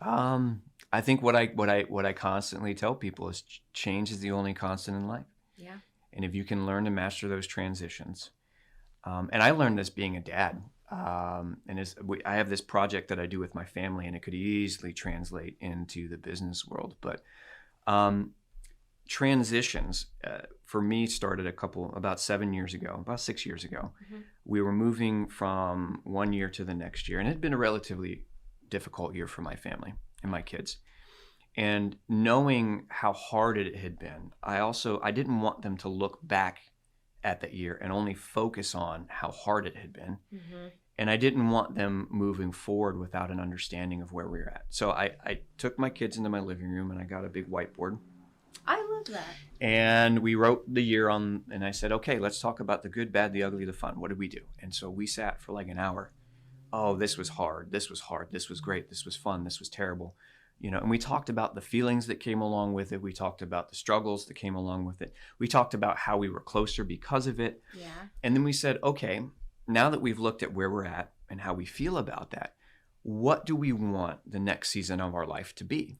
I think what I constantly tell people is change is the only constant in life. Yeah. And if you can learn to master those transitions, and I learned this being a dad. I have this project that I do with my family, and it could easily translate into the business world. But um, transitions for me started about 7 years ago, about 6 years ago. Mm-hmm. We were moving from one year to the next year, and it had been a relatively difficult year for my family and my kids. And knowing how hard it had been, I didn't want them to look back at that year and only focus on how hard it had been. Mm-hmm. And I didn't want them moving forward without an understanding of where we were at. So I took my kids into my living room and I got a big whiteboard. I love that. And we wrote the year on, and I said, okay, let's talk about the good, bad, the ugly, the fun. What did we do? And so we sat for like an hour. Oh, this was hard. This was hard. This was great. This was fun. This was terrible. And we talked about the feelings that came along with it. We talked about the struggles that came along with it. We talked about how we were closer because of it. Yeah. And then we said, okay, now that we've looked at where we're at and how we feel about that, what do we want the next season of our life to be?